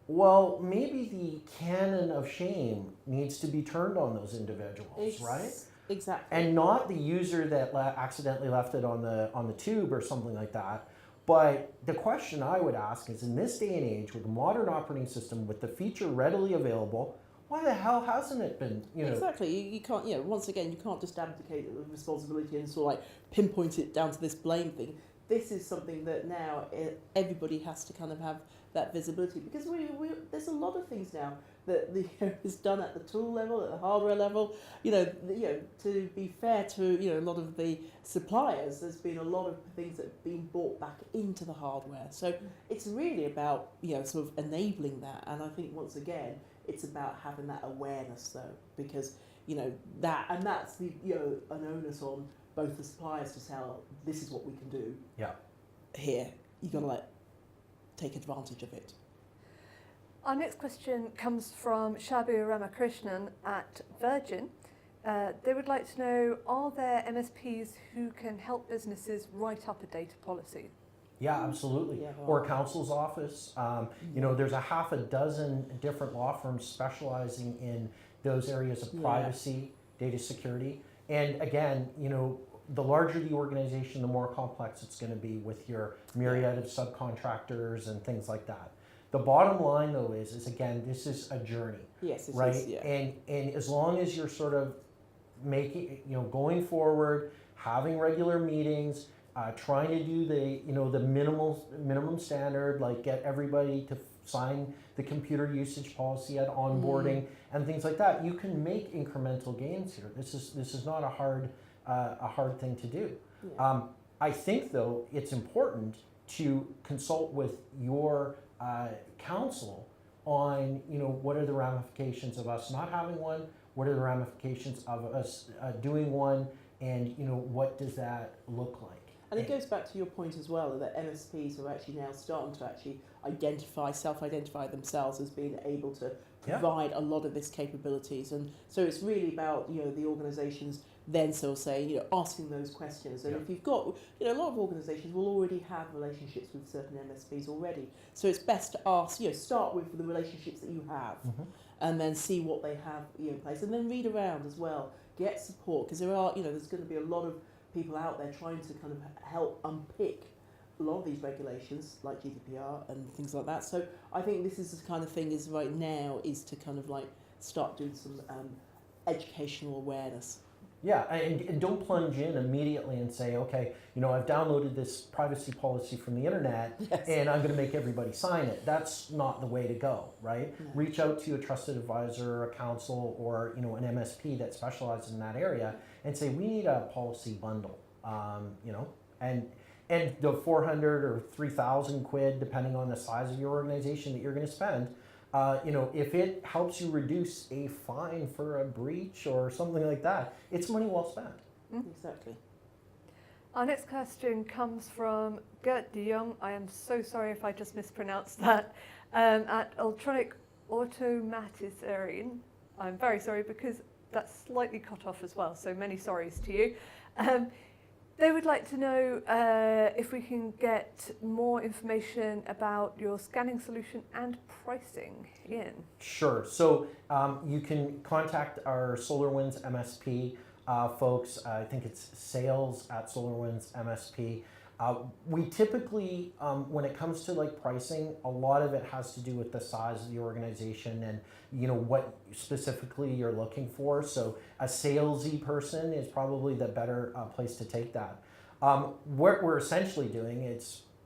well, maybe the canon of shame needs to be turned on those individuals, right? Exactly. And not the user that accidentally left it on the tube or something like that. But the question I would ask is, in this day and age, with a modern operating system, with the feature readily available, why the hell hasn't it been, Exactly. You can't, once again, you can't just abdicate the responsibility and sort of like pinpoint it down to this blame thing. This is something that now everybody has to kind of have that visibility, because there's a lot of things now that is done at the tool level, at the hardware level. To be fair to a lot of the suppliers, there's been a lot of things that have been brought back into the hardware. So it's really about sort of enabling that, and I think once again it's about having that awareness though, because that's the an onus on both the suppliers to tell this is what we can do. Yeah. Here, you got to take advantage of it. Our next question comes from Shabu Ramakrishnan at Virgin. They would like to know, are there MSPs who can help businesses write up a data policy? Yeah, absolutely. Yeah. Or counsel's office. There's a half a dozen different law firms specializing in those areas of privacy, data security. And again, the larger the organization, the more complex it's going to be with your myriad of subcontractors and things like that. The bottom line though is again, this is a journey. Yes, it right? is, yeah. And as long as you're sort of making, going forward, having regular meetings, trying to do the minimum standard, like get everybody to sign the computer usage policy at onboarding and things like that, you can make incremental gains here. This is not a hard thing to do. Yeah. I think though it's important to consult with your counsel on what are the ramifications of us not having one, what are the ramifications of us doing one, and what does that look like. And it goes back to your point as well, that MSPs are actually now starting to actually self-identify themselves as being able to provide a lot of this capabilities. And so it's really about, the organisations then asking those questions. And if you've got, a lot of organisations will already have relationships with certain MSPs already. So it's best to ask, start with the relationships that you have and then see what they have in place, and then read around as well, get support, because there are, there's going to be a lot of people out there trying to kind of help unpick a lot of these regulations like GDPR and things like that. So I think this is the kind of thing is right now is to kind of start doing some educational awareness. Yeah, and don't plunge in immediately and say, okay, I've downloaded this privacy policy from the internet and I'm going to make everybody sign it. That's not the way to go, right? No. Reach out to a trusted advisor, a counsel, or an MSP that specializes in that area and say, we need a policy bundle, and the 400 or 3,000 quid, depending on the size of your organization that you're going to spend, if it helps you reduce a fine for a breach or something like that, it's money well spent. Exactly. Our next question comes from Gert de Jong. I am so sorry if I just mispronounced that. At Electronic Automatisering. I'm very sorry because that's slightly cut off as well, so many sorries to you. They would like to know if we can get more information about your scanning solution and pricing. Ian. Sure. So you can contact our SolarWinds MSP folks. I think it's sales at SolarWinds MSP. We typically, when it comes to pricing, a lot of it has to do with the size of the organization and what specifically you're looking for. So a salesy person is probably the better place to take that. What we're essentially doing,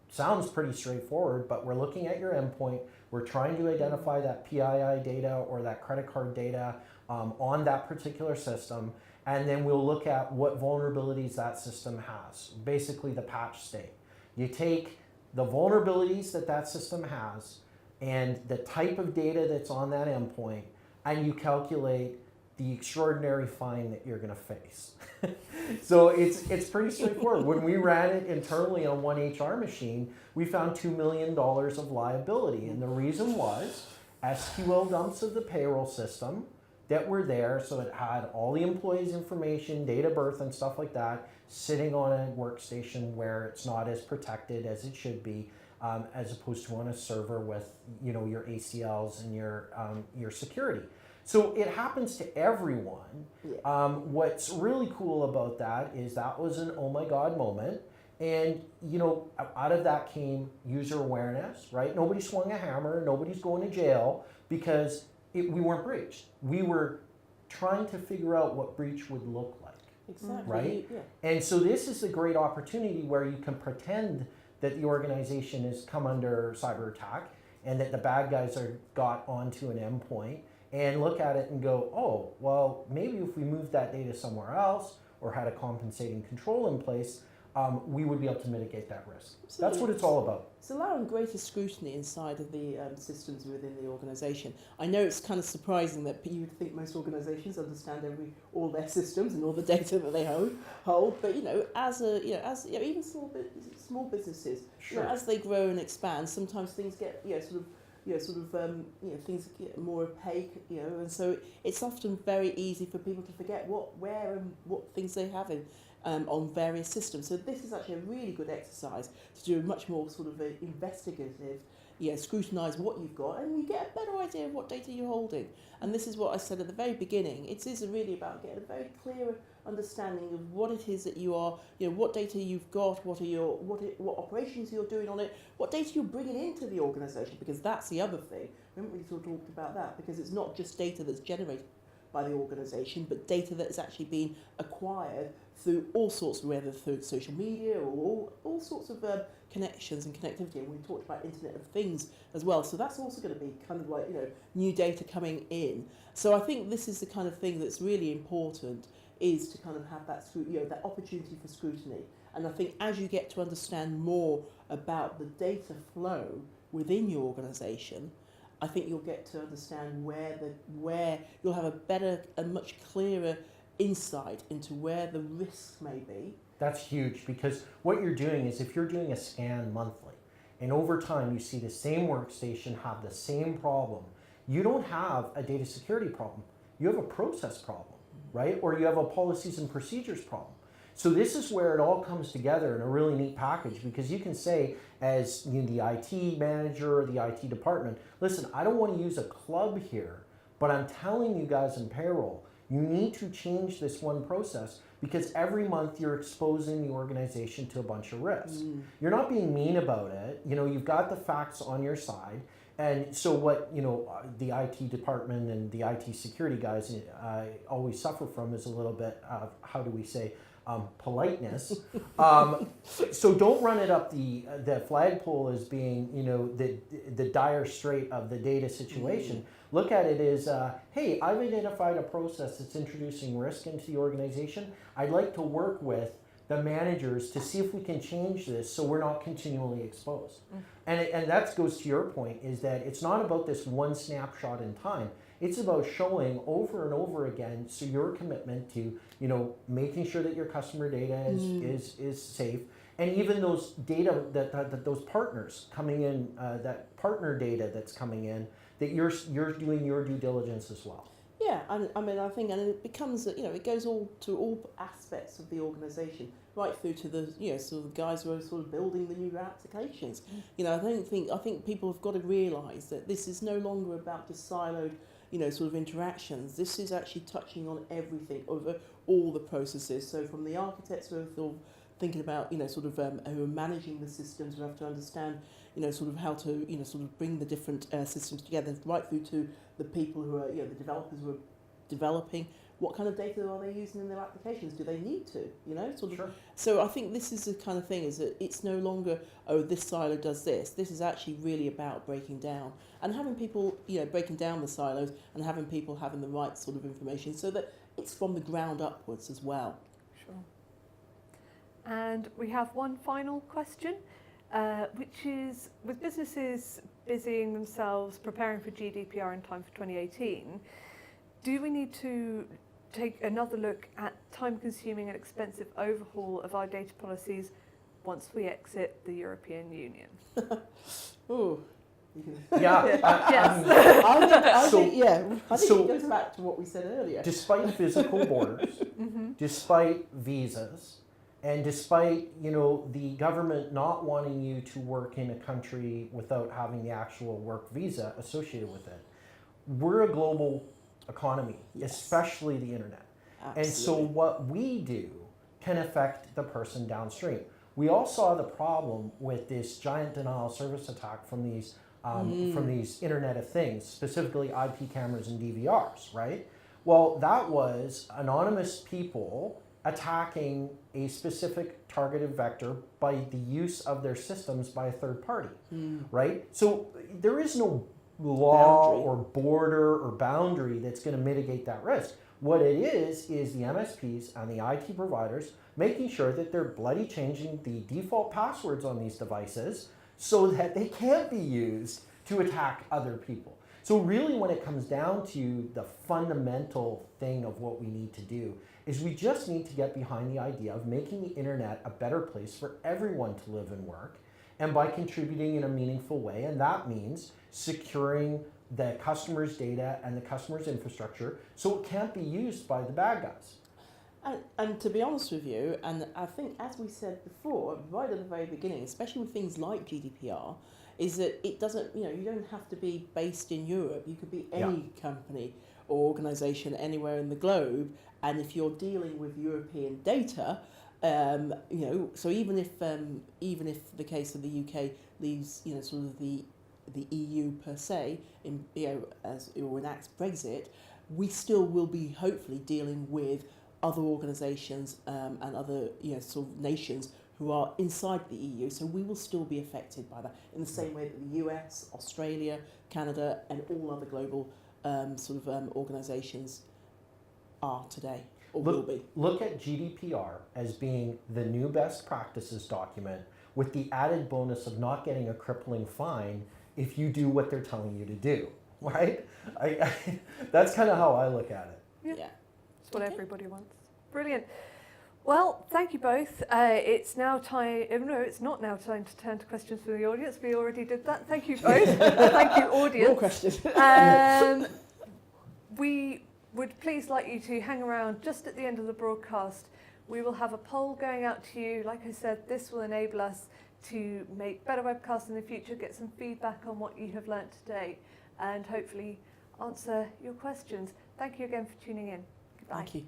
sounds pretty straightforward, but we're looking at your endpoint. We're trying to identify that PII data or that credit card data on that particular system. And then we'll look at what vulnerabilities that system has, basically the patch state. You take the vulnerabilities that system has, and the type of data that's on that endpoint, and you calculate the extraordinary fine that you're going to face. So it's pretty straightforward. When we ran it internally on one HR machine, we found $2 million of liability. And the reason was SQL dumps of the payroll system that were there, so it had all the employees' information, date of birth and stuff like that, sitting on a workstation where it's not as protected as it should be, as opposed to on a server with your ACLs and your security. So it happens to everyone. Yeah. What's really cool about that is that was an oh my god moment, and out of that came user awareness, right? Nobody swung a hammer, nobody's going to jail because we weren't breached. We were trying to figure out what breach would look like. Exactly. Right? Yeah. And so this is a great opportunity where you can pretend that the organization has come under cyber attack and that the bad guys are got onto an endpoint and look at it and go, oh, well, maybe if we moved that data somewhere else or had a compensating control in place, we would be able to mitigate that risk. Absolutely. That's what it's all about. It's allowing greater scrutiny inside of the systems within the organisation. I know it's kind of surprising that you would think most organisations understand all their systems and all the data that they hold, but as even small businesses, Sure. as they grow and expand, sometimes things get things get more opaque, and so it's often very easy for people to forget where and what things they have in. On various systems. So this is actually a really good exercise to do a much more sort of investigative, scrutinise what you've got, and you get a better idea of what data you're holding. And this is what I said at the very beginning. It is really about getting a very clear understanding of what it is that you are, what data you've got, what operations you're doing on it, what data you're bringing into the organisation, because that's the other thing. We haven't really sort of talked about that, because it's not just data that's generated by the organisation, but data that is actually being acquired through all sorts, whether through social media or all sorts of connections and connectivity. And we talked about Internet of Things as well. So that's also going to be kind of like, new data coming in. So I think this is the kind of thing that's really important, is to kind of have that, that opportunity for scrutiny. And I think as you get to understand more about the data flow within your organisation, I think you'll get to understand where you'll have a better and much clearer insight into where the risks may be. That's huge, because what you're doing is, if you're doing a scan monthly and over time you see the same workstation have the same problem, you don't have a data security problem. You have a process problem, right? Or you have a policies and procedures problem. So this is where it all comes together in a really neat package, because you can say, as the IT manager or the IT department, listen, I don't want to use a club here, but I'm telling you guys in payroll, you need to change this one process, because every month you're exposing the organization to a bunch of risks. You're not being mean about it. You've got the facts on your side. And so what, the IT department and the IT security guys always suffer from is a little bit of, how do we say, politeness. So don't run it up the flagpole as being, the dire strait of the data situation. Look at it as, hey, I've identified a process that's introducing risk into the organization. I'd like to work with the managers to see if we can change this so we're not continually exposed. And that goes to your point, is that it's not about this one snapshot in time. It's about showing over and over again, so your commitment to, making sure that your customer data is safe, and even those data that those partners coming in, that partner data that's coming in, that you're doing your due diligence as well. Yeah, I think, and it becomes, it goes all to all aspects of the organisation, right through to the, sort of guys who are sort of building the new applications. I think people have got to realise that this is no longer about just siloed, sort of interactions. This is actually touching on everything, over all the processes. So from the architects who are sort of thinking about, who are managing the systems, who have to understand, sort of how to, sort of bring the different systems together, right through to the people who are, the developers who are developing. What kind of data are they using in their applications? Do they need to, sort of? Sure. So I think this is the kind of thing, is that it's no longer, oh, this silo does this. This is actually really about breaking down and having people, breaking down the silos and having people having the right sort of information, so that it's from the ground upwards as well. Sure. And we have one final question, which is, with businesses busying themselves preparing for GDPR in time for 2018, do we need to take another look at time-consuming and expensive overhaul of our data policies once we exit the European Union? Ooh. Yeah. Yes. I think it goes back to what we said earlier. Despite physical borders, despite visas, and despite, you know, the government not wanting you to work in a country without having the actual work visa associated with it, we're a global economy, Yes. especially the internet. Absolutely. And so what we do can affect the person downstream. We all saw the problem with this giant denial of service attack from these Internet of Things, specifically IP cameras and DVRs, right? Well, that was anonymous people attacking a specific targeted vector by the use of their systems by a third party, right? So there is no law Boundary. or border or boundary that's going to mitigate that risk. What it is the MSPs and the IT providers making sure that they're bloody changing the default passwords on these devices so that they can't be used to attack other people. So really when it comes down to the fundamental thing of what we need to do is we just need to get behind the idea of making the internet a better place for everyone to live and work, and by contributing in a meaningful way, and that means securing the customer's data and the customer's infrastructure so it can't be used by the bad guys. And to be honest with you, and I think as we said before, right at the very beginning, especially with things like GDPR, is that it doesn't, you know, you don't have to be based in Europe. You could be any company or organisation anywhere in the globe, and if you're dealing with European data, you know, so even if the case of the UK leaves, you know, sort of the EU per se, in, you know, as it enacts Brexit, we still will be hopefully dealing with other organisations and other, you know, sort of nations who are inside the EU. So we will still be affected by that in the same way that the US, Australia, Canada, and all other global organisations are today or will be. Look at GDPR as being the new best practices document with the added bonus of not getting a crippling fine if you do what they're telling you to do, right? That's kind of how I look at it. Yeah. It's what everybody wants. Brilliant. Well, thank you both. It's now time, no, it's not now time to turn to questions from the audience. We already did that. Thank you both. Thank you, audience. More questions. We would please like you to hang around just at the end of the broadcast. We will have a poll going out to you. Like I said, this will enable us to make better webcasts in the future, get some feedback on what you have learnt today, and hopefully answer your questions. Thank you again for tuning in. Goodbye. Thank you.